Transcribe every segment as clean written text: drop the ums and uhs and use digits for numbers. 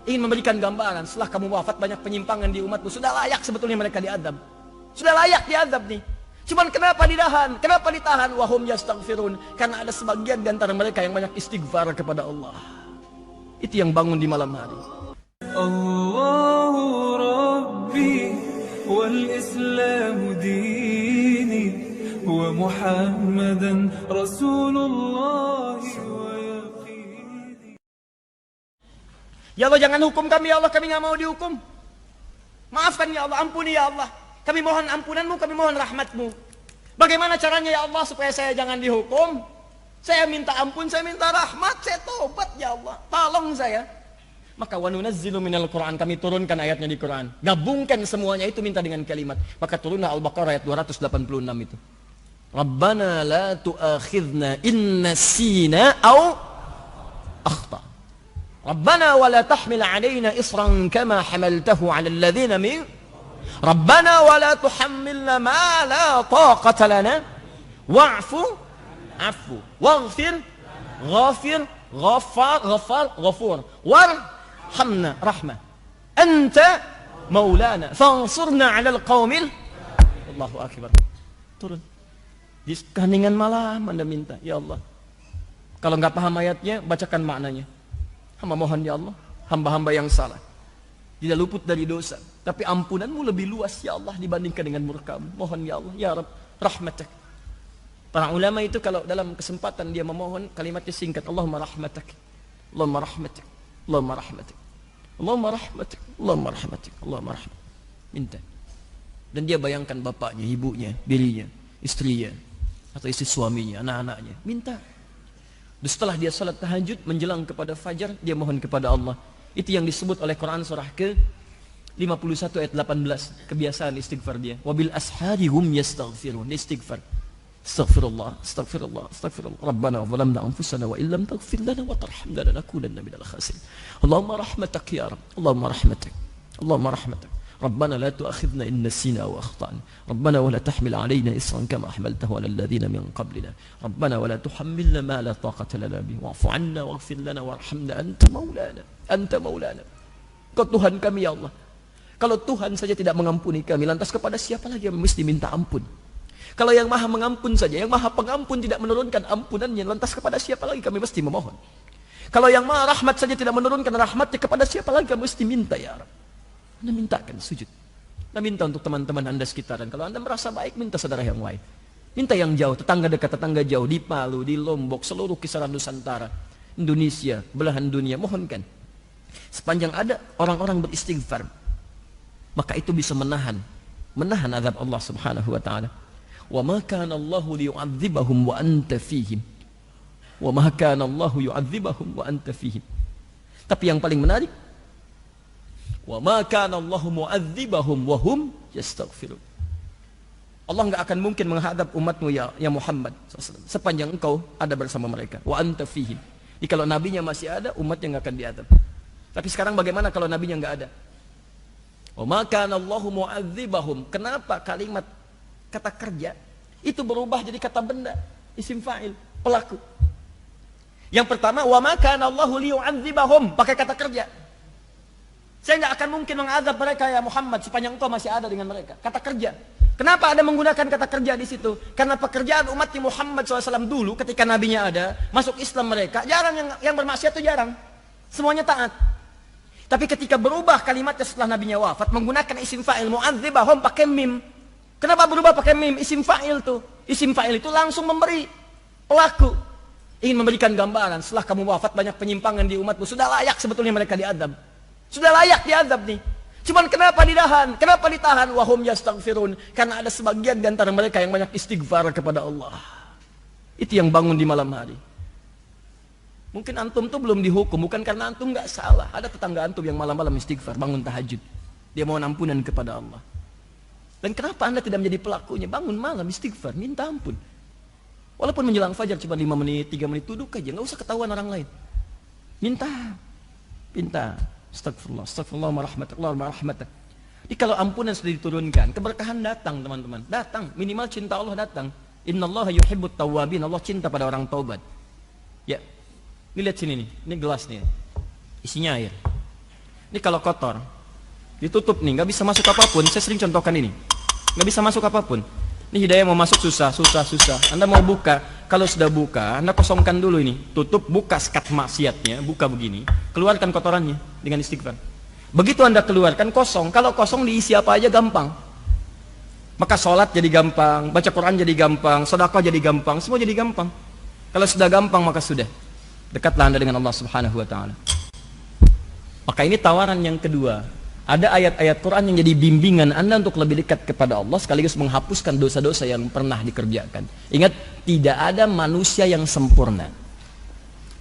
ingin memberikan gambaran, setelah kamu wafat banyak penyimpangan di umatmu, sudah layak sebetulnya mereka diadab. Sudah layak diadab nih. Cuman kenapa ditahan? Kenapa ditahan? Wahum yastaghfirun. Karena ada sebagian di antara mereka yang banyak istighfar kepada Allah. Itu yang bangun di malam hari. Allahu Rabbi wal Islam dini wa Muhammadan Rasulullah wa yaqini. Ya Allah, jangan hukum kami ya Allah, kami nggak mau dihukum. Maafkan ya Allah, ampuni ya Allah. Kami mohon ampunanmu, kami mohon rahmatmu. Bagaimana caranya ya Allah supaya saya jangan dihukum? Saya minta ampun, saya minta rahmat, saya tobat ya Allah. Tolong saya. Maka wa nunazzilu minal Qur'an, kami turunkan ayatnya di Quran. Gabungkan semuanya itu minta dengan kalimat. Maka turunlah Al-Baqarah ayat 286 itu. Rabbana la tu'akhidna in nasina aw akhta. Rabbana wa la tahmil 'alaina isran kama hamaltahu 'ala alladhina min Rabbana wa la tuhammilna ma la taqata lana wa'fu afu waghfir ghafir ghafar ghafur warhamna rahmah anta maulana fansurna 'alal qaumil. Allahu akbar. Turun di keheningan malam Anda minta, ya Allah. Kalau enggak paham ayatnya, bacakan maknanya. Hamba mohon ya Allah, hamba-hamba yang salah tidak luput dari dosa, tapi ampunanmu lebih luas ya Allah dibandingkan dengan murkamu. Mohon ya Allah, ya Rabb, rahmatak. Para ulama itu kalau dalam kesempatan dia memohon, kalimatnya singkat, Allahumma rahmatak, Allahumma rahmatak, Allahumma rahmatak, Allahumma rahmatak, Allahumma rahmatak, Allahumma rahmatak. Minta. Dan dia bayangkan bapaknya, ibunya, dirinya, istrinya, atau istri suaminya, anak-anaknya. Minta. Dan setelah dia salat tahajud menjelang kepada fajar, dia mohon kepada Allah. Itu yang disebut oleh Quran surah ke-51 ayat 18. Kebiasaan istighfar dia. Wabil ashari hum yastaghfirun. Istighfar. Astaghfirullah, astaghfirullah, astaghfirullah. Rabbana zalamna anfusana wa illam taghfir lana wa tarhamna lanakunanna minal khasirin. Allahumma rahmatak ya Rabb. Allahumma rahmatak. Allahumma rahmatak. Rabbana la tu'akhidna in nasina wa akhtana. Rabbana wa la tahmil 'alaina isran kama hamaltahu 'alal ladzina min qablina. Rabbana wa la tuhammilna ma la taqata lana bihi wa'fu 'anna waghfir lana warhamna anta maulana. Anta maulana. Kau Tuhan kami ya Allah. Kalau Tuhan saja tidak mengampuni kami, lantas kepada siapa lagi yang mesti minta ampun? Kalau yang maha mengampun saja, yang maha pengampun tidak menurunkan ampunannya, lantas kepada siapa lagi kami mesti memohon? Kalau yang maha rahmat saja tidak menurunkan rahmatnya, kepada siapa lagi kami mesti minta ya Rabb? Anda mintakan sujud. Anda minta untuk teman-teman Anda sekitaran. Kalau Anda merasa baik, minta saudara yang lain. Minta yang jauh, tetangga dekat, tetangga jauh, di Palu, di Lombok, seluruh kisaran Nusantara, Indonesia, belahan dunia, mohonkan. Sepanjang ada orang-orang beristighfar, maka itu bisa menahan azab Allah Subhanahu wa taala. Wa ma kana Allahu liyu'adzibahum wa anta fihim. Wa ma kana Allahu yu'adzibahum wa anta fihim. Tapi yang paling menarik, wa ma kana Allahu mu'adzibahum wa hum yastaghfirun. Allah enggak akan mungkin menghadap umatmu ya Muhammad SAW, sepanjang engkau ada bersama mereka. Wa anta fihim. Jadi kalau nabinya masih ada, umatnya enggak akan diadab. Tapi sekarang bagaimana kalau nabinya enggak ada? Wa ma kana Allahu mu'adzibahum. Kenapa kalimat kata kerja itu berubah jadi kata benda, isim fa'il, pelaku? Yang pertama, wa ma kana Allahu liyu'adzibahum, pakai kata kerja. Saya enggak akan mungkin mengazab mereka ya Muhammad sepanjang engkau masih ada dengan mereka. Kata kerja. Kenapa ada menggunakan kata kerja di situ? Karena pekerjaan umat Muhammad SAW dulu ketika nabinya ada, masuk Islam mereka, jarang yang bermaksiat itu jarang. Semuanya taat. Tapi ketika berubah kalimatnya setelah nabinya wafat, menggunakan isim fa'il mu'adzibahum pakai mim. Kenapa berubah pakai mim? Isim fa'il tuh. Isim fa'il itu langsung memberi pelaku. Ingin memberikan gambaran, setelah kamu wafat banyak penyimpangan di umatmu, sudah layak sebetulnya mereka diadab. Sudah layak diadab nih. Cuman kenapa ditahan? Kenapa ditahan? Wahum yastaghfirun. Karena ada sebagian di antara mereka yang banyak istighfar kepada Allah. Itu yang bangun di malam hari. Mungkin antum tuh belum dihukum, bukan karena antum nggak salah. Ada tetangga antum yang malam-malam istighfar, bangun tahajud. Dia mohon ampunan kepada Allah. Dan kenapa Anda tidak menjadi pelakunya? Bangun malam istighfar, minta ampun. Walaupun menjelang fajar cuma 5 menit, 3 menit, duduk aja, nggak usah ketahuan orang lain. Minta. Astagfirullah, astagfirullah, warahmatullah, warahmatullah. Jadi kalau ampunan sudah diturunkan, keberkahan datang teman-teman. Datang, minimal cinta Allah datang. Innallaha yuhibbut tawwabin, Allah cinta pada orang taubat. Ya, ini lihat sini nih, ini gelas nih. Isinya air. Ini kalau kotor, ditutup nih, nggak bisa masuk apapun. Saya sering contohkan ini, nggak bisa masuk apapun. Ini hidayah mau masuk susah. Anda mau buka, kalau sudah buka, Anda kosongkan dulu ini, tutup, buka sekat maksiatnya, buka begini, keluarkan kotorannya dengan istighfar. Begitu Anda keluarkan kosong, kalau kosong diisi apa aja gampang. Maka sholat jadi gampang, baca Quran jadi gampang, sedekah jadi gampang, semua jadi gampang. Kalau sudah gampang maka sudah, dekatlah Anda dengan Allah Subhanahu wa Ta'ala. Maka ini tawaran yang kedua. Ada ayat-ayat Quran yang jadi bimbingan Anda untuk lebih dekat kepada Allah, sekaligus menghapuskan dosa-dosa yang pernah dikerjakan. Ingat, tidak ada manusia yang sempurna.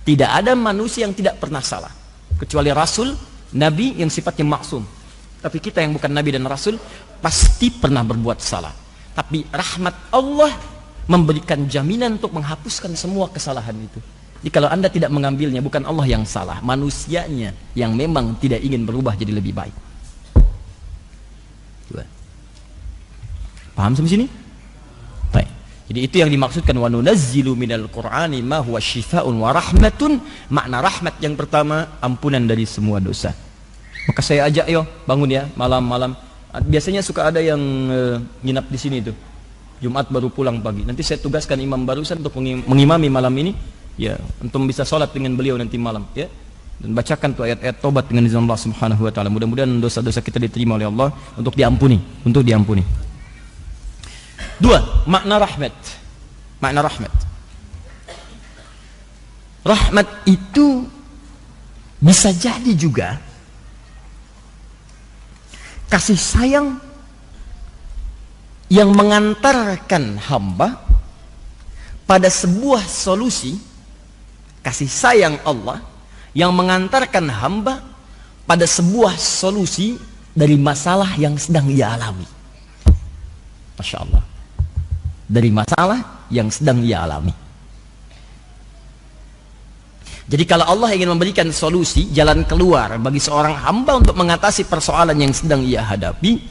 Tidak ada manusia yang tidak pernah salah, kecuali Rasul, Nabi yang sifatnya maksum. Tapi kita yang bukan Nabi dan Rasul pasti pernah berbuat salah. Tapi rahmat Allah memberikan jaminan untuk menghapuskan semua kesalahan itu. Jadi kalau Anda tidak mengambilnya, bukan Allah yang salah, manusianya yang memang tidak ingin berubah jadi lebih baik. Paham sampai sini? Baik. Jadi itu yang dimaksudkan wa nunazzilu minal Qur'ani ma huwa syifaa'un wa rahmatun. Makna rahmat yang pertama, ampunan dari semua dosa. Maka saya ajak, yo bangun ya malam-malam. Biasanya suka ada yang nginap di sini tuh. Jumat baru pulang pagi. Nanti saya tugaskan imam barusan untuk mengimami malam ini. Ya, untuk bisa sholat dengan beliau nanti malam. Ya, dan bacakan tuh ayat-ayat tobat dengan izin Allah Subhanahu Wa Taala. Mudah-mudahan dosa-dosa kita diterima oleh Allah untuk diampuni. Dua, makna rahmat. Makna rahmat. Rahmat itu bisa jadi juga kasih sayang yang mengantarkan hamba pada sebuah solusi. Kasih sayang Allah yang mengantarkan hamba pada sebuah solusi dari masalah yang sedang ia alami. Masya Allah. Dari masalah yang sedang ia alami. Jadi kalau Allah ingin memberikan solusi, jalan keluar bagi seorang hamba untuk mengatasi persoalan yang sedang ia hadapi,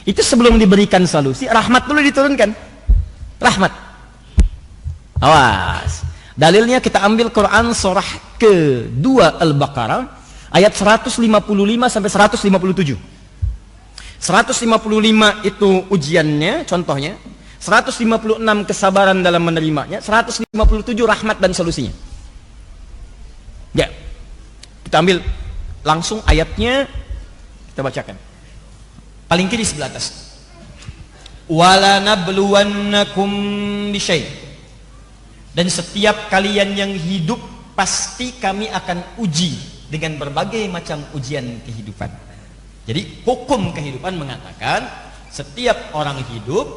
itu sebelum diberikan solusi, rahmat dulu diturunkan. Rahmat. Awas. Dalilnya kita ambil Quran surah ke-2 Al-Baqarah ayat 155 sampai 157. 155 itu ujiannya, contohnya. 156 kesabaran dalam menerimanya. 157 rahmat dan solusinya. Ya, kita ambil langsung ayatnya, kita bacakan. Paling kiri sebelah atas. Wala nabluwannakum bisyai'. Dan setiap kalian yang hidup pasti kami akan uji dengan berbagai macam ujian kehidupan. Jadi hukum kehidupan mengatakan setiap orang hidup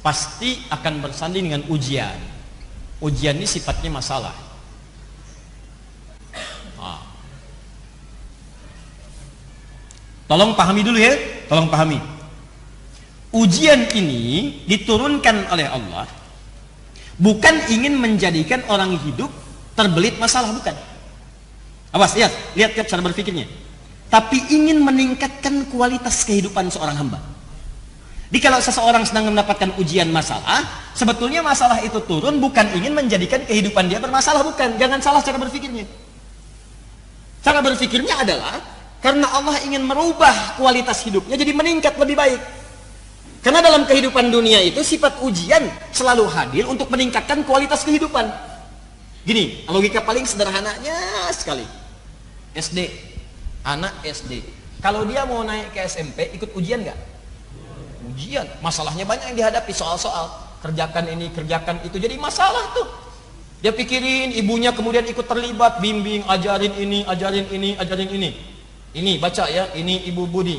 pasti akan bersanding dengan ujian. Ujian ini sifatnya masalah. Tolong pahami dulu ya, tolong pahami. Ujian ini diturunkan oleh Allah bukan ingin menjadikan orang hidup terbelit masalah, bukan. Awas, lihat cara berpikirnya. Tapi ingin meningkatkan kualitas kehidupan seorang hamba. Jadi kalau seseorang sedang mendapatkan ujian masalah, sebetulnya masalah itu turun bukan ingin menjadikan kehidupan dia bermasalah, bukan. Jangan salah cara berpikirnya. Cara berpikirnya adalah karena Allah ingin merubah kualitas hidupnya jadi meningkat lebih baik. Karena dalam kehidupan dunia itu sifat ujian selalu hadir untuk meningkatkan kualitas kehidupan. Gini, logika paling sederhananya sekali. SD, anak SD. Kalau dia mau naik ke SMP, ikut ujian nggak? Ujian. Masalahnya banyak yang dihadapi, soal-soal. Kerjakan ini, kerjakan itu. Jadi masalah tuh. Dia pikirin, ibunya kemudian ikut terlibat, bimbing, ajarin ini, ajarin ini, ajarin ini. Ini baca ya, ini ibu Budi,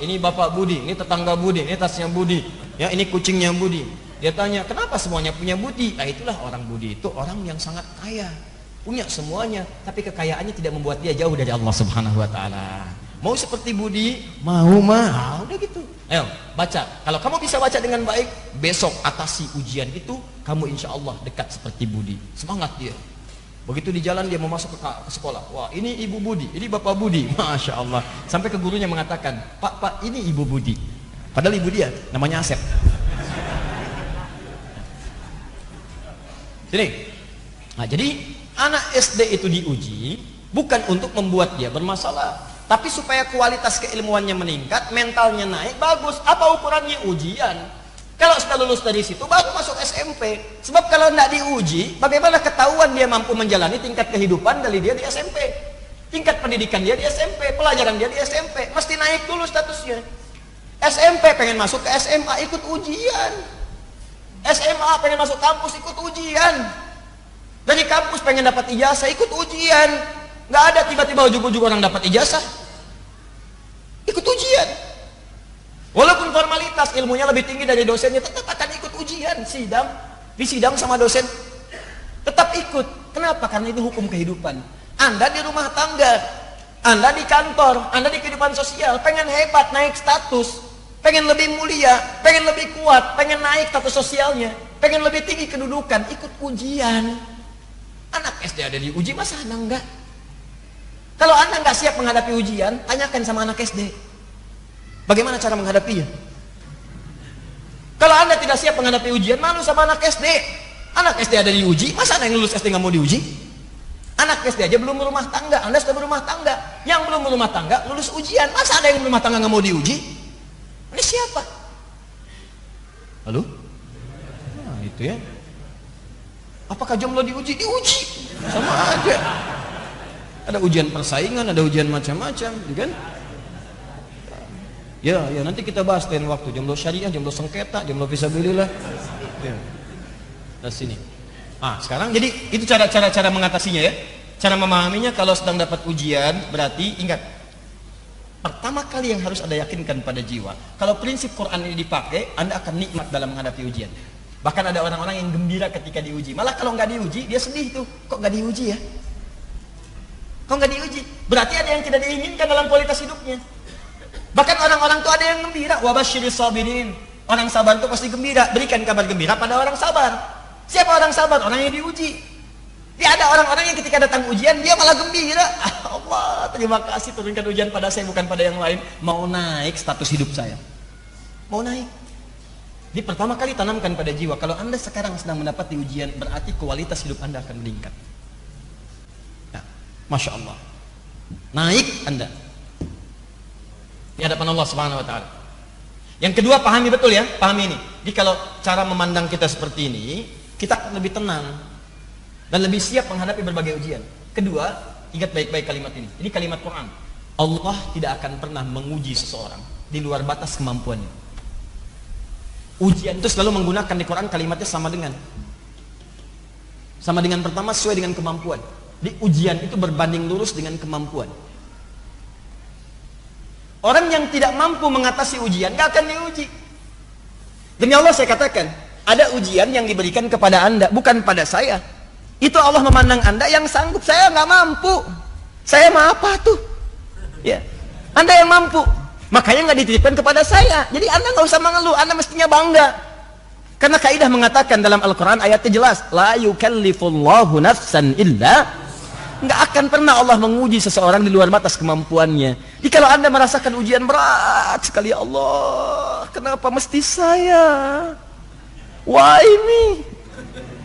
ini bapak Budi, ini tetangga Budi, ini tasnya Budi, ya ini kucingnya Budi. Dia tanya, kenapa semuanya punya Budi? Nah itulah orang Budi itu orang yang sangat kaya, punya semuanya, tapi kekayaannya tidak membuat dia jauh dari Allah Subhanahu Wa Taala. Mau seperti Budi? Mau mah, udah gitu. Ayo baca. Kalau kamu bisa baca dengan baik, besok atasi ujian itu, kamu insya Allah dekat seperti Budi. Semangat dia. Begitu di jalan dia mau masuk ke sekolah, wah ini ibu Budi, ini bapak Budi, masya Allah. Sampai ke gurunya mengatakan, pak ini ibu Budi. Padahal ibu dia namanya Asep. Nah, jadi anak SD itu diuji bukan untuk membuat dia bermasalah, Tapi supaya kualitas keilmuannya meningkat, mentalnya naik, bagus. Apa ukurannya? Ujian. Kalau sudah lulus dari situ, baru masuk SMP. Sebab kalau tidak diuji, bagaimana ketahuan dia mampu menjalani tingkat kehidupan dari dia di SMP? Tingkat pendidikan dia di SMP, pelajaran dia di SMP. Mesti naik dulu statusnya. SMP pengen masuk ke SMA, ikut ujian. SMA pengen masuk kampus, ikut ujian. Dari kampus pengen dapat ijazah, ikut ujian. Nggak ada tiba-tiba ujung-ujung orang dapat ijazah. Ikut ujian. Walaupun formalitas ilmunya lebih tinggi dari dosennya, tetap akan ikut ujian, sidang, disidang sama dosen. Tetap ikut. Kenapa? Karena itu hukum kehidupan. Anda di rumah tangga, Anda di kantor, Anda di kehidupan sosial, pengen hebat, naik status, pengen lebih mulia, pengen lebih kuat, pengen naik status sosialnya, pengen lebih tinggi kedudukan, ikut ujian. Anak SD ada diuji, masa Anda enggak? Kalau Anda enggak siap menghadapi ujian, tanyakan sama anak SD. Bagaimana cara menghadapinya? Kalau Anda tidak siap menghadapi ujian, malu sama anak SD. Anak SD ada diuji, masa Anda yang lulus SD nggak mau diuji? Anak SD aja belum berumah tangga, Anda sudah berumah tangga. Yang belum berumah tangga lulus ujian, masa ada yang berumah tangga nggak mau diuji? Ini siapa? Halo? Nah, itu ya. Apakah jomblo diuji? Diuji, sama aja. Ada ujian persaingan, ada ujian macam-macam, kan? Ya, nanti kita bahas lain waktu. Jomblo syariah, jomblo sengketa, jomblo fisabilillah. Ya. Nah, sini. Sekarang jadi itu cara mengatasinya ya. Cara memahaminya kalau sedang dapat ujian, berarti ingat. Pertama kali yang harus Anda yakinkan pada jiwa, kalau prinsip Quran ini dipakai, Anda akan nikmat dalam menghadapi ujian. Bahkan ada orang-orang yang gembira ketika diuji. Malah kalau nggak diuji, dia sedih tuh. Kok nggak diuji ya? Kok nggak diuji? Berarti ada yang tidak diinginkan dalam kualitas hidupnya. Bahkan orang-orang itu ada yang gembira. Wabasyiris sabirin. Orang sabar itu pasti gembira. Berikan kabar gembira pada orang sabar. Siapa orang sabar? Orang yang diuji. Dia ada orang-orang yang ketika datang ujian dia malah gembira. Allah, terima kasih turunkan ujian pada saya, bukan pada yang lain. Mau naik status hidup saya. Mau naik. Jadi pertama kali tanamkan pada jiwa, kalau Anda sekarang sedang mendapat ujian, berarti kualitas hidup Anda akan meningkat. Nah, Masya Allah. Naik Anda di hadapan Allah Subhanahu wa taala. Yang kedua, pahami betul ya, pahami ini. Jadi kalau cara memandang kita seperti ini, kita akan lebih tenang dan lebih siap menghadapi berbagai ujian. Kedua, ingat baik-baik kalimat ini. Ini kalimat Quran. Allah tidak akan pernah menguji seseorang di luar batas kemampuannya. Ujian itu selalu menggunakan di Quran kalimatnya sama dengan pertama sesuai dengan kemampuan. Di ujian itu berbanding lurus dengan kemampuan. Orang yang tidak mampu mengatasi ujian gak akan diuji. Demi Allah saya katakan, ada ujian yang diberikan kepada Anda, bukan pada saya. Itu Allah memandang Anda yang sanggup, saya nggak mampu. Saya mah apa tuh? Ya, Anda yang mampu, makanya nggak dititipkan kepada saya. Jadi Anda nggak usah mengeluh, Anda mestinya bangga. Karena kaidah mengatakan dalam Al-Quran ayatnya jelas, la yukallifullahu nafsan illa. Nggak akan pernah Allah menguji seseorang di luar batas kemampuannya. Jadi kalau Anda merasakan ujian berat sekali, ya Allah, kenapa mesti saya? Why me?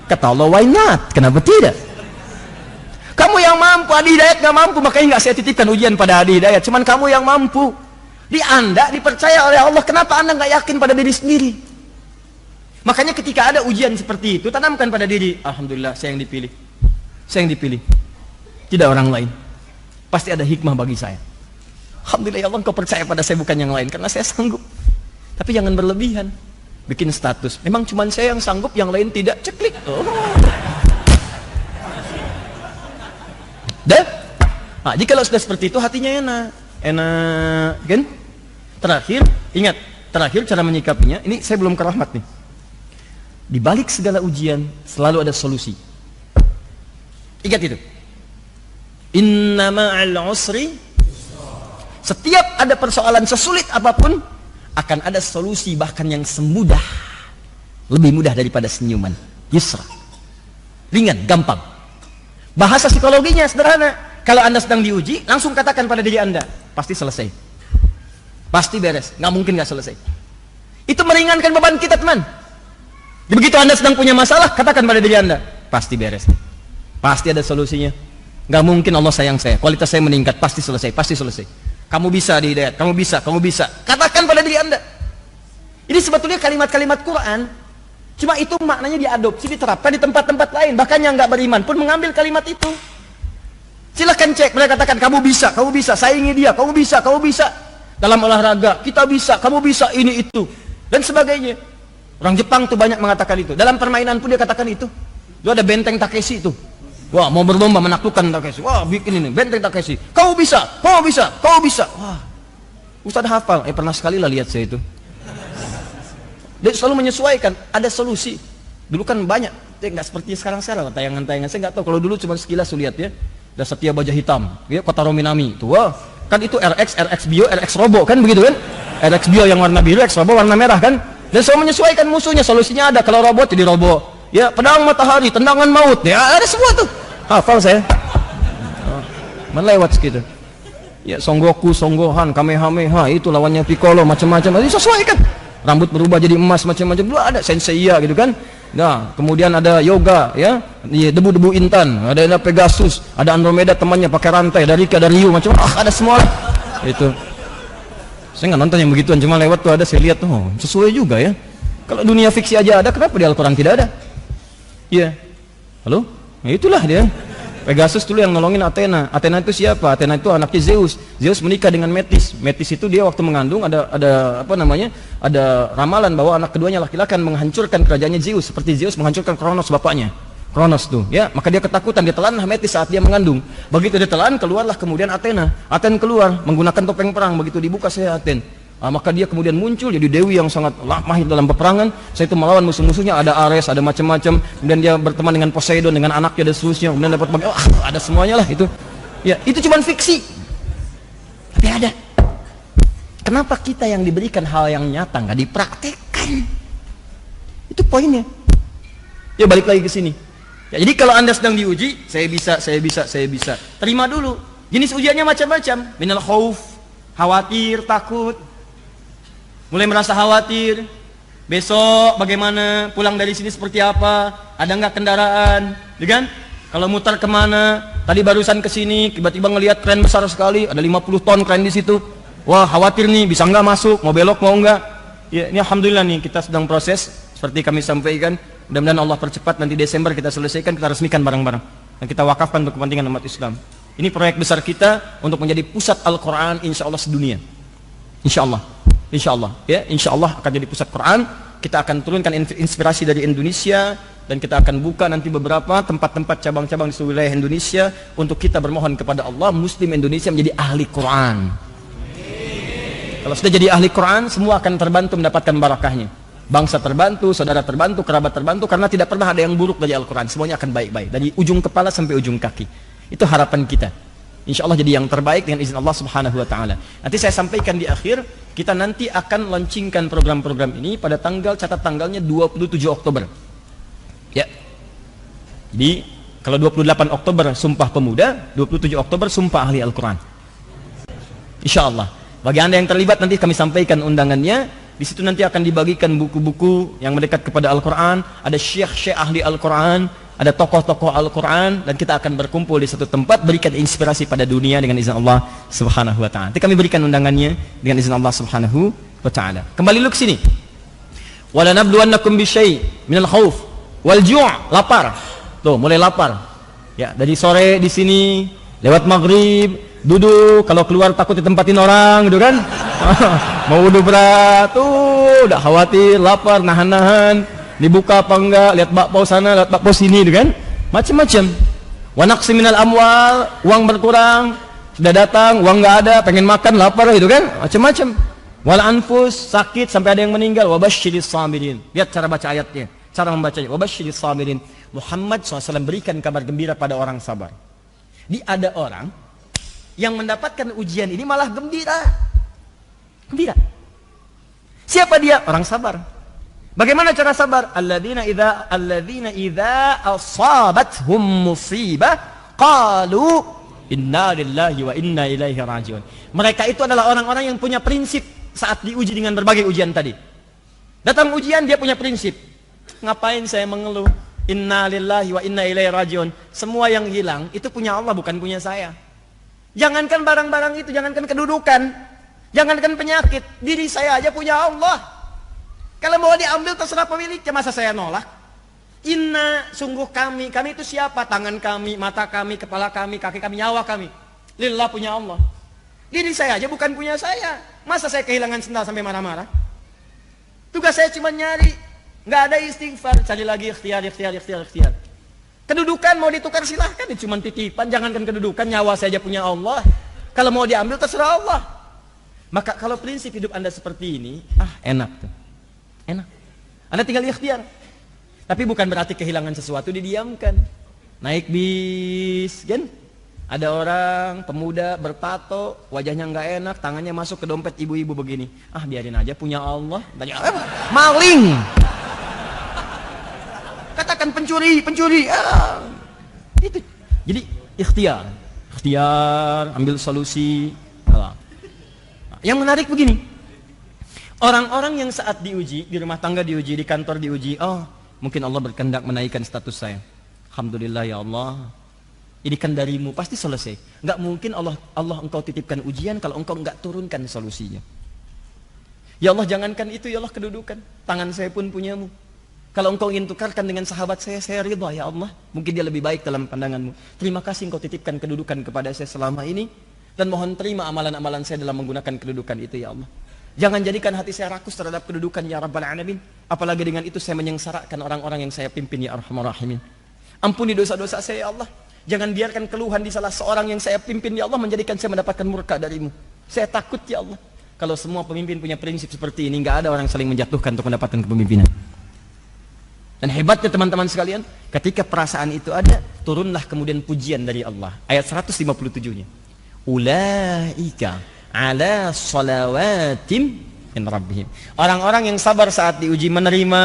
Kata Allah, why not? Kenapa tidak? Kamu yang mampu, Adi Hidayat nggak mampu, makanya nggak saya titipkan ujian pada Adi Hidayat. Cuman kamu yang mampu. Di Anda dipercaya oleh Allah, kenapa Anda nggak yakin pada diri sendiri? Makanya ketika ada ujian seperti itu, tanamkan pada diri, alhamdulillah saya yang dipilih. Saya yang dipilih. Tidak orang lain. Pasti ada hikmah bagi saya. Alhamdulillah ya Allah, engkau percaya pada saya bukan yang lain, karena saya sanggup. Tapi jangan berlebihan. Bikin status. Memang cuma saya yang sanggup, yang lain tidak. Ceklik. Oh. Dan, jika sudah seperti itu hatinya enak. Enak, kan? Terakhir, ingat. Terakhir cara menyikapinya, ini saya belum ke rahmat nih. Di balik segala ujian, selalu ada solusi. Ingat itu. Inna ma'al usri, setiap ada persoalan sesulit apapun akan ada solusi, bahkan yang semudah, lebih mudah daripada senyuman. Yusra, ringan, gampang. Bahasa psikologinya sederhana. Kalau Anda sedang diuji, langsung katakan pada diri Anda, pasti selesai, pasti beres, nggak mungkin nggak selesai. Itu meringankan beban kita, teman. Begitu Anda sedang punya masalah, katakan pada diri Anda, pasti beres, pasti ada solusinya. Gak mungkin Allah sayang saya, kualitas saya meningkat, pasti selesai, pasti selesai. Kamu bisa dihidayat, kamu bisa, kamu bisa. Katakan pada diri Anda. Ini sebetulnya kalimat-kalimat Quran, cuma itu maknanya diadopsi, diterapkan di tempat-tempat lain. Bahkan yang nggak beriman pun mengambil kalimat itu. Silahkan cek, mereka katakan kamu bisa, saingi dia, kamu bisa. Dalam olahraga, kita bisa, kamu bisa, ini itu. Dan sebagainya. Orang Jepang tuh banyak mengatakan itu. Dalam permainan pun dia katakan itu. Itu ada benteng Takeshi itu. Wah, mau berlomba menaklukkan Takeshi. Wah, bikin ini benteng Takeshi. Kau bisa. Wah, Ustadz hafal. Pernah sekali lah lihat saya itu. Dia selalu menyesuaikan. Ada solusi. Dulu kan banyak. Nggak seperti sekarang tayangan-tayangan. Saya nggak tahu. Kalau dulu cuma sekilas lihat ya. Ada Setia Baja Hitam. Ya, Kota Rominami. Itu wah. Kan itu RX Bio, RX Robo kan begitu kan? RX Bio yang warna biru, RX Robo warna merah kan? Dan selalu menyesuaikan musuhnya. Solusinya ada. Kalau robot jadi Robo. Ya, pedang matahari, tendangan maut. Ya, ada semua tuh. Hafal saya. Melewat segitu. Ya, Son Goku, Son Gohan, Kamehameha, itu lawannya Piccolo, macam-macam. Disesuaikan. Rambut berubah jadi emas, macam-macam. Dulu ada Senseiya gitu kan. Nah, kemudian ada Yoga, ya, debu-debu intan, ada Pegasus, ada Andromeda temannya pakai rantai, ada Rika, ada Ryu, macam ada semua. Itu. Saya nggak nonton yang begituan, cuma lewat tuh ada, saya lihat tuh, oh, sesuai juga ya. Kalau dunia fiksi aja ada, kenapa di Al-Quran tidak ada? Iya. Halo? Nah, itulah dia. Pegasus dulu yang nolongin Athena. Athena itu siapa? Athena itu anaknya Zeus. Zeus menikah dengan Metis. Metis itu dia waktu mengandung ada apa namanya? Ada ramalan bahwa anak keduanya laki-laki akan menghancurkan kerajaannya Zeus seperti Zeus menghancurkan Kronos bapaknya. Kronos tuh, ya. Maka dia ketakutan, dia telanlah Metis saat dia mengandung. Begitu dia telan, keluarlah kemudian Athena. Athena keluar menggunakan topeng perang. Begitu dibuka saya Athena. Maka dia kemudian muncul jadi dewi yang sangat mahir dalam peperangan. Saya itu melawan musuh-musuhnya, ada Ares, ada macam-macam. Kemudian dia berteman dengan Poseidon, dengan anaknya dan seterusnya. Kemudian dapat ada semuanya lah itu. Ya, itu cuma fiksi. Tapi ada. Kenapa kita yang diberikan hal yang nyata nggak dipraktekkan? Itu poinnya. Ya, balik lagi ke sini. Ya, jadi kalau Anda sedang diuji, saya bisa. Terima dulu. Jenis ujiannya macam-macam. Minal khauf, khawatir, takut. Mulai merasa khawatir, besok bagaimana, pulang dari sini seperti apa, ada nggak kendaraan, ya kan? Kalau mutar kemana, tadi barusan ke sini, tiba-tiba ngelihat kren besar sekali, ada 50 ton kren di situ, wah khawatir nih, bisa nggak masuk, mau belok mau nggak? Ya, ini alhamdulillah nih kita sedang proses, seperti kami sampaikan, mudah-mudahan Allah percepat, nanti Desember kita selesaikan, kita resmikan bareng-bareng, dan kita wakafkan untuk kepentingan umat Islam. Ini proyek besar kita untuk menjadi pusat Al-Quran, insya Allah sedunia, insya Allah. Ya, insya Allah akan jadi pusat Quran. Kita akan turunkan inspirasi dari Indonesia dan kita akan buka nanti beberapa tempat-tempat cabang-cabang di seluruh wilayah Indonesia untuk kita bermohon kepada Allah, Muslim Indonesia menjadi ahli Quran. Kalau sudah jadi ahli Quran, semua akan terbantu mendapatkan barakahnya. Bangsa terbantu, saudara terbantu, kerabat terbantu, karena tidak pernah ada yang buruk dari Al-Quran. Semuanya akan baik-baik, dari ujung kepala sampai ujung kaki. Itu harapan kita. Insya Allah jadi yang terbaik dengan izin Allah Subhanahu Wa Taala. Nanti saya sampaikan di akhir, kita nanti akan launchingkan program-program ini pada catat tanggalnya 27 Oktober. Ya. Jadi kalau 28 Oktober Sumpah Pemuda, 27 Oktober Sumpah Ahli Al-Quran. Insya Allah. Bagi Anda yang terlibat nanti kami sampaikan undangannya. Di situ nanti akan dibagikan buku-buku yang mendekat kepada Al-Quran. Ada syekh-syekh ahli Al-Quran, ada tokoh-tokoh Al-Quran, dan kita akan berkumpul di satu tempat, berikan inspirasi pada dunia dengan izin Allah Subhanahu Wa Taala. Nanti kami berikan undangannya dengan izin Allah Subhanahu Wa Taala. Kembali dulu ke sini. Walanabluwannakum bisyai' minal khauf wal ju', lapar. Tuh, mulai lapar. Ya, dari sore di sini, lewat maghrib, duduk, kalau keluar takut ditempatin orang, gitu kan? Mau wudu berat, tuh, udah khawatir, lapar, nahan-nahan. Dibuka apa enggak, lihat bakpao sana, lihat bakpao sini, gitu kan? Macam-macam. Wa naqsi minal amwal, uang berkurang, sudah datang, uang enggak ada, pengen makan, lapar, gitu kan? Macam-macam. Wal anfus, sakit sampai ada yang meninggal. Wa basyiris sabirin. Lihat cara baca ayatnya, cara membacanya. Wa basyiris sabirin. Muhammad SAW berikan kabar gembira pada orang sabar. Ada orang yang mendapatkan ujian ini malah gembira. Gembira. Siapa dia? Orang sabar. Bagaimana cara sabar? Alladzina idza asabathum musibah qalu inna lillahi wa inna ilaihi rajiun. Mereka itu adalah orang-orang yang punya prinsip saat diuji dengan berbagai ujian tadi. Datang ujian, dia punya prinsip. Ngapain saya mengeluh? Inna lillahi wa inna ilaihi rajiun. Semua yang hilang itu punya Allah, bukan punya saya. Jangankan barang-barang itu, jangankan kedudukan, jangankan penyakit, diri saya aja punya Allah. Kalau mau diambil terserah pemiliknya, masa saya nolak? Inna, sungguh kami itu siapa? Tangan kami, mata kami, kepala kami, kaki kami, nyawa kami. Lillah punya Allah. Diri saya aja bukan punya saya. Masa saya kehilangan sendal sampai marah-marah? Tugas saya cuma nyari, nggak ada istighfar, cari lagi ikhtiar. Kedudukan mau ditukar silahkan, itu cuma titipan, jangankan kedudukan, nyawa saja punya Allah. Kalau mau diambil terserah Allah. Maka kalau prinsip hidup Anda seperti ini, enak tuh. Enak. Anda tinggal ikhtiar. Tapi bukan berarti kehilangan sesuatu didiamkan. Naik bis, kan? Ada orang pemuda bertato, wajahnya nggak enak, tangannya masuk ke dompet ibu-ibu begini. Biarin aja, punya Allah. Maling. Katakan pencuri. Itu. Jadi ikhtiar, ambil solusi. Yang menarik begini, orang-orang yang saat diuji, di rumah tangga diuji, di kantor diuji, mungkin Allah berkehendak menaikkan status saya. Alhamdulillah ya Allah, ini kan darimu, pasti selesai. Nggak mungkin Allah engkau titipkan ujian kalau engkau nggak turunkan solusinya. Ya Allah, jangankan itu ya Allah, kedudukan, tangan saya pun punyamu. Kalau engkau ingin tukarkan dengan sahabat saya ridha ya Allah. Mungkin dia lebih baik dalam pandanganmu. Terima kasih engkau titipkan kedudukan kepada saya selama ini. Dan mohon terima amalan-amalan saya dalam menggunakan kedudukan itu ya Allah. Jangan jadikan hati saya rakus terhadap kedudukan ya Rabbal Alamin. Apalagi dengan itu saya menyengsarakan orang-orang yang saya pimpin ya Arhamar Rahimin. Ampuni dosa-dosa saya ya Allah. Jangan biarkan keluhan di salah seorang yang saya pimpin ya Allah menjadikan saya mendapatkan murka darimu. Saya takut ya Allah. Kalau semua pemimpin punya prinsip seperti ini, nggak ada orang saling menjatuhkan untuk mendapatkan kepemimpinan. Dan hebatnya teman-teman sekalian, ketika perasaan itu ada, turunlah kemudian pujian dari Allah. Ayat 157-nya. Ulaika ala salawatim min rabbihim. Orang-orang yang sabar saat diuji, menerima,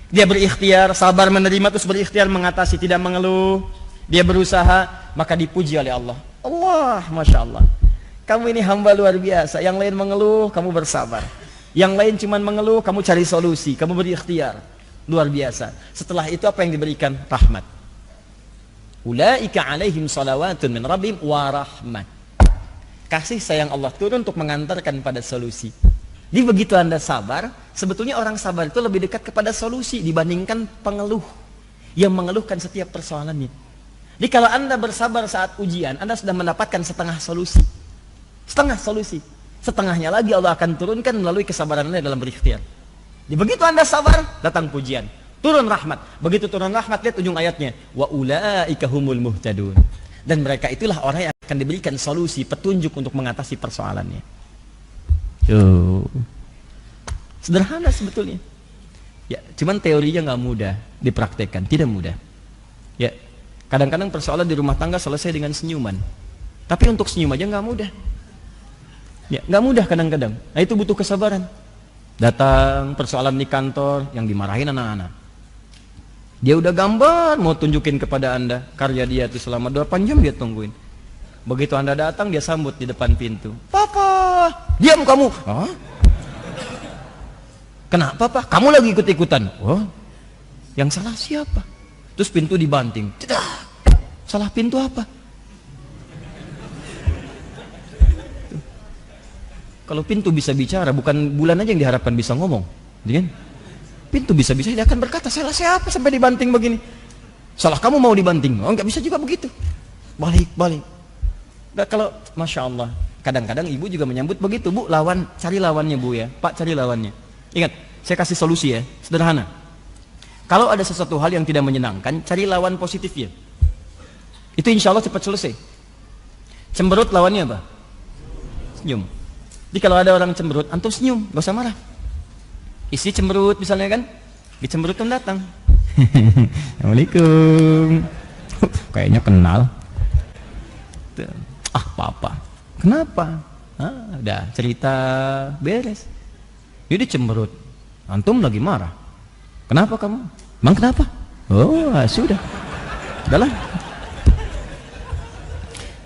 dia berikhtiar, sabar menerima, terus berikhtiar mengatasi, tidak mengeluh. Dia berusaha, maka dipuji oleh Allah. Allah, Masya Allah. Kamu ini hamba luar biasa. Yang lain mengeluh, kamu bersabar. Yang lain cuma mengeluh, kamu cari solusi, kamu berikhtiar. Luar biasa. Setelah itu apa yang diberikan? Rahmat. Ulaika alaihim salawatun min rabbihim wa rahmat. Kasih sayang Allah turun untuk mengantarkan pada solusi. Jadi begitu Anda sabar, sebetulnya orang sabar itu lebih dekat kepada solusi dibandingkan pengeluh yang mengeluhkan setiap persoalannya. Jadi kalau Anda bersabar saat ujian, Anda sudah mendapatkan setengah solusi. Setengah solusi. Setengahnya lagi Allah akan turunkan melalui kesabaran Anda dalam berikhtiar. Jadi begitu Anda sabar, datang pujian, turun rahmat. Begitu turun rahmat, lihat ujung ayatnya, wa ulaika humul muhtadun. Dan mereka itulah orang yang akan diberikan solusi, petunjuk untuk mengatasi persoalannya. Sederhana sebetulnya. Ya, cuman teorinya nggak mudah dipraktekkan, tidak mudah. Ya, kadang-kadang persoalan di rumah tangga selesai dengan senyuman. Tapi untuk senyum aja nggak mudah. Ya, nggak mudah kadang-kadang. Nah, itu butuh kesabaran. Datang persoalan di kantor yang dimarahin anak-anak. Dia udah gambar mau tunjukin kepada Anda karya dia itu selama 8 jam dia tungguin. Begitu Anda datang dia sambut di depan pintu. Papa, diam kamu. Hah? Kenapa Pak? Kamu lagi ikut-ikutan. Oh, yang salah siapa? Terus pintu dibanting. Cedah. Salah pintu apa? Kalau pintu bisa bicara, bukan bulan aja yang diharapkan bisa ngomong, kan? Pintu bisa-bisa dia akan berkata, salah siapa sampai dibanting begini? Salah kamu mau dibanting? Oh, nggak bisa juga begitu. Balik. Nah, kalau Masya Allah, kadang-kadang ibu juga menyambut begitu, Bu, cari lawannya Bu ya, Pak cari lawannya. Ingat, saya kasih solusi ya, sederhana. Kalau ada sesuatu hal yang tidak menyenangkan, cari lawan positifnya. Itu insya Allah cepat selesai. Cemberut lawannya apa? Senyum. Jadi kalau ada orang cemberut, antum senyum, gak usah marah. Isi cemberut misalnya kan, dicemberutkan datang. Assalamualaikum. Kayaknya kenal. Papa. Kenapa? Udah cerita beres. Dia cemberut. Antum lagi marah. Kenapa kamu? Emang kenapa? Oh, sudah. Udahlah.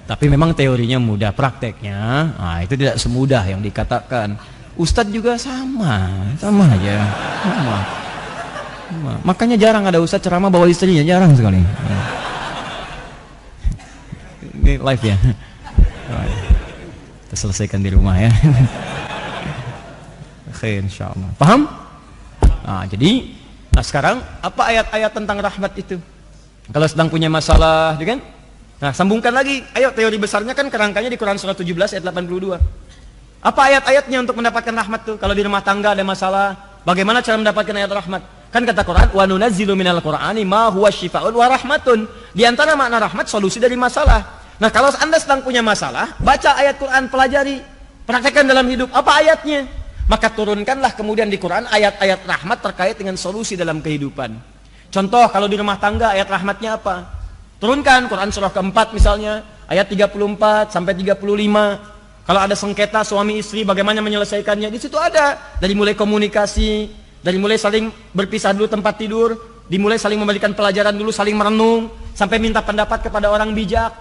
Tapi memang teorinya mudah, prakteknya itu tidak semudah yang dikatakan. Ustadz juga sama aja. Sama. Makanya jarang ada ustadz ceramah bawa istrinya, jarang sekali. Ini live ya. Kita selesaikan di rumah ya. Khair insyaallah. Paham? Nah, jadi sekarang apa ayat-ayat tentang rahmat itu? Kalau sedang punya masalah, kan? Nah, sambungkan lagi. Ayo, teori besarnya kan kerangkanya di Quran surah 17 ayat 82. Apa ayat-ayatnya untuk mendapatkan rahmat tuh? Kalau di rumah tangga ada masalah, bagaimana cara mendapatkan ayat rahmat? Kan kata Quran, wa nunazzilu minal Qur'ani ma huwa syifaa'un wa rahmatun. Di antara makna rahmat solusi dari masalah. Nah, kalau Anda sedang punya masalah, baca ayat Quran, pelajari, praktekkan dalam hidup. Apa ayatnya? Maka turunkanlah kemudian di Quran ayat-ayat rahmat terkait dengan solusi dalam kehidupan. Contoh, kalau di rumah tangga ayat rahmatnya apa? Turunkan Quran surah keempat misalnya, ayat 34 sampai 35. Kalau ada sengketa suami istri, bagaimana menyelesaikannya? Di situ ada. Dari mulai komunikasi, dari mulai saling berpisah dulu tempat tidur, dimulai saling memberikan pelajaran dulu, saling merenung, sampai minta pendapat kepada orang bijak.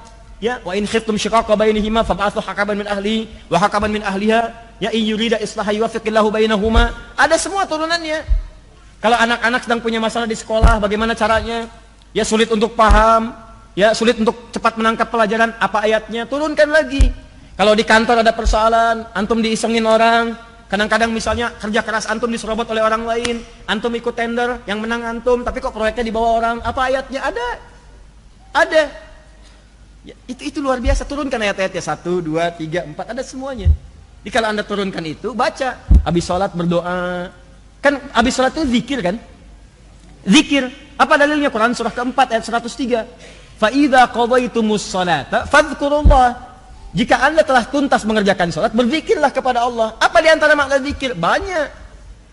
Ya, wa in khiftum shiqaqa bainihima fab'athu hakaman min ahli wa hakaman min ahliha, ya in yurida islaha yuwaffiqillahu bainahuma. Ada semua turunannya. Kalau anak-anak sedang punya masalah di sekolah, bagaimana caranya? Ya, sulit untuk paham, ya sulit untuk cepat menangkap pelajaran, apa ayatnya? Turunkan lagi. Kalau di kantor ada persoalan, antum diisengin orang, kadang-kadang misalnya kerja keras antum diserobot oleh orang lain, antum ikut tender, yang menang antum, tapi kok proyeknya dibawa orang, apa ayatnya? Ada. Ya, itu luar biasa. Turunkan ayat-ayatnya 1, 2, 3, 4, ada semuanya. Jadi kalau Anda turunkan itu, baca. Habis sholat berdoa. Kan habis sholat itu zikir kan? Zikir. Apa dalilnya? Quran surah keempat ayat 103. Fa'idha qadaitumus salata fadhkurullah. Jika Anda telah tuntas mengerjakan salat, berzikirlah kepada Allah. Apa di antara makna zikir? Banyak.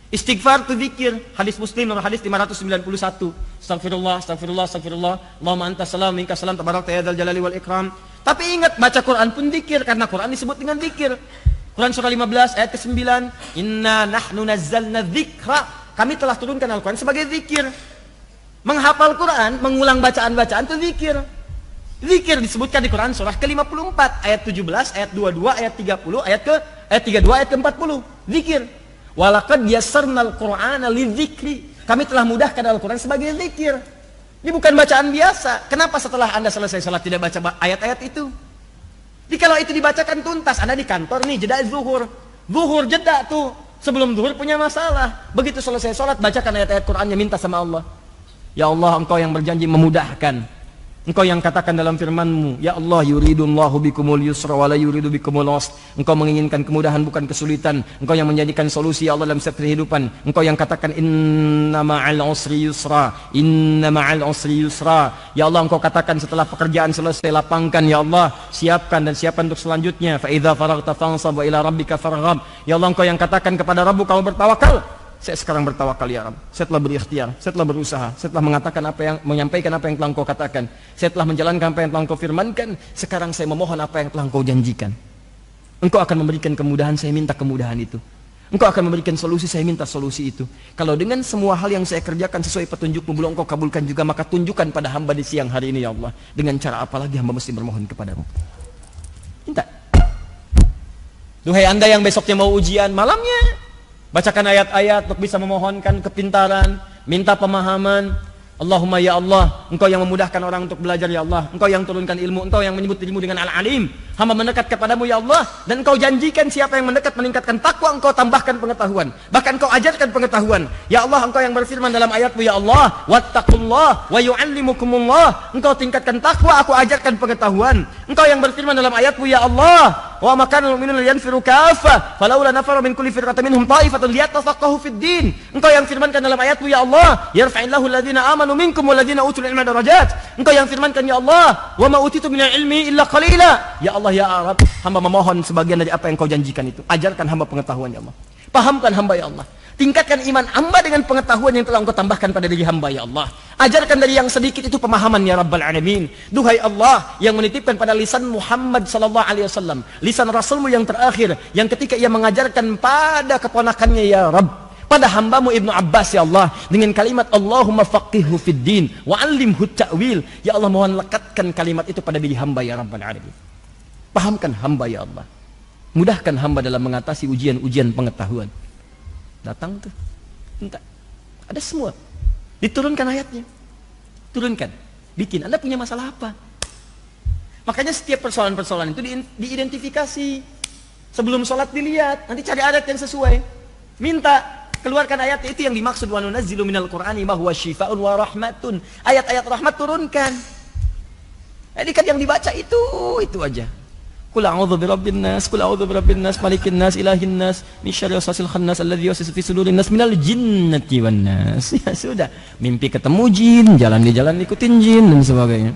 Istighfar itu zikir. Hadis Muslim nomor hadis 591. Astagfirullah, astagfirullah, astagfirullah. Allahumma antas salam, minkas salam, tabarakta ya dzal jalali wal ikram. Tapi ingat, baca Quran pun zikir, karena Quran disebut dengan zikir. Quran surah 15 ayat ke-9. Inna nahnu nazzalna dzikra. Kami telah turunkan Al-Quran sebagai zikir. Menghafal Quran, mengulang bacaan-bacaan itu zikir. Zikir disebutkan di Quran surah ke-54 ayat 17, ayat 22, ayat 30, ayat 32, ayat ke-40. Zikir. Walaqad yassarnal Qur'ana lidzikri. Kami telah mudahkan Al-Quran sebagai zikir. Ini bukan bacaan biasa. Kenapa setelah Anda selesai salat tidak baca ayat-ayat itu? Jadi kalau itu dibacakan tuntas, Anda di kantor nih, jeda zuhur. Zuhur jeda tuh. Sebelum zuhur punya masalah. Begitu selesai salat, bacakan ayat-ayat Qur'annya, minta sama Allah. Ya Allah, Engkau yang berjanji memudahkan. Engkau yang katakan dalam firman-Mu, ya Allah, yuridullahu bikumul yusra wa la yuridu bikumul usra. Engkau menginginkan kemudahan bukan kesulitan. Engkau yang menjadikan solusi ya Allah dalam setiap kehidupan. Engkau yang katakan inna ma'al usri yusra, inna ma'al usri yusra. Ya Allah, Engkau katakan setelah pekerjaan selesai, lapangkan ya Allah, siapkan dan siapkan untuk selanjutnya. Fa idza faraghta fansab wa ila rabbika farghab. Ya Allah, Engkau yang katakan kepada Rabb kamu bertawakal. Saya sekarang bertawakal ya Rabb. Saya telah berikhtiar, saya telah berusaha, saya telah mengatakan menyampaikan apa yang telah Engkau katakan. Saya telah menjalankan apa yang telah Engkau firmankan. Sekarang saya memohon apa yang telah Engkau janjikan. Engkau akan memberikan kemudahan, saya minta kemudahan itu. Engkau akan memberikan solusi, saya minta solusi itu. Kalau dengan semua hal yang saya kerjakan sesuai petunjuk-Mu belum Engkau kabulkan juga, maka tunjukkan pada hamba di siang hari ini ya Allah. Dengan cara apa lagi hamba mesti bermohon kepadamu? Minta. Duhai Anda yang besoknya mau ujian, malamnya bacakan ayat-ayat untuk bisa memohonkan kepintaran, minta pemahaman. Allahumma ya Allah, Engkau yang memudahkan orang untuk belajar ya Allah. Engkau yang turunkan ilmu, Engkau yang menyebut dirimu dengan Al-Alim. Hamba mendekat kepadamu ya Allah, dan Engkau janjikan siapa yang mendekat meningkatkan takwa, Engkau tambahkan pengetahuan. Bahkan Engkau ajarkan pengetahuan. Ya Allah, Engkau yang berfirman dalam ayat-Mu ya Allah, wattaqullah wa yu'allimukumullah. Engkau tingkatkan takwa, aku ajarkan pengetahuan. Engkau yang berfirman dalam ayat-Mu ya Allah, wa ma kana al-mu'minuna liyanfiru kaffah falaula nafara min kulli firqatin minhum ta'ifatun liyatafaqahu fid din. Engkau yang firmankan dalam ayat-Mu ya Allah, yarfa'illahu alladhina amanu minkum walladhina utul ilma darajat. Engkau yang firmankan ya Allah, wa ma utitu minal ilmi illa qalila. Ya Allah ya Arab, hamba memohon sebagian dari apa yang Kau janjikan itu. Ajarkan hamba pengetahuan ya Allah. Pahamkan hamba ya Allah. Tingkatkan iman hamba dengan pengetahuan yang telah Engkau tambahkan pada diri hamba ya Allah. Ajarkan dari yang sedikit itu pemahaman ya Rabbal Alamin. Duhai Allah yang menitipkan pada lisan Muhammad sallallahu alaihi wasallam, lisan Rasul-Mu yang terakhir, yang ketika ia mengajarkan pada keponakannya ya Rabb, pada hamba-Mu Ibnu Abbas ya Allah, dengan kalimat Allahumma faqihhu fid din wa 'allimhu ta'wil. Ya Allah, mohon lekatkan kalimat itu pada diri hamba ya Rabbal Alamin. Pahamkan hamba ya Allah. Mudahkan hamba dalam mengatasi ujian-ujian pengetahuan. Datang tuh, minta. Ada semua. Diturunkan ayatnya. Turunkan. Bikin. Anda punya masalah apa? Makanya setiap persoalan-persoalan itu diidentifikasi. Sebelum sholat dilihat, nanti cari ayat yang sesuai. Minta, keluarkan ayat itu yang dimaksud. Wa nunazzilu minal Qur'ani ma huwa syifaa'un wa rahmatun. Ayat-ayat rahmat turunkan. Jadi kan yang dibaca itu aja. Qul a'udzu birabbin nas, qul a'udzu birabbin nas, malikin nas, ilahin nas, min syarri waswasil khannas alladzi yuwaswisu fi sudurin nas minal jinnati wan nas. Ya sudah, mimpi ketemu jin, jalan di jalan ikutin jin dan sebagainya.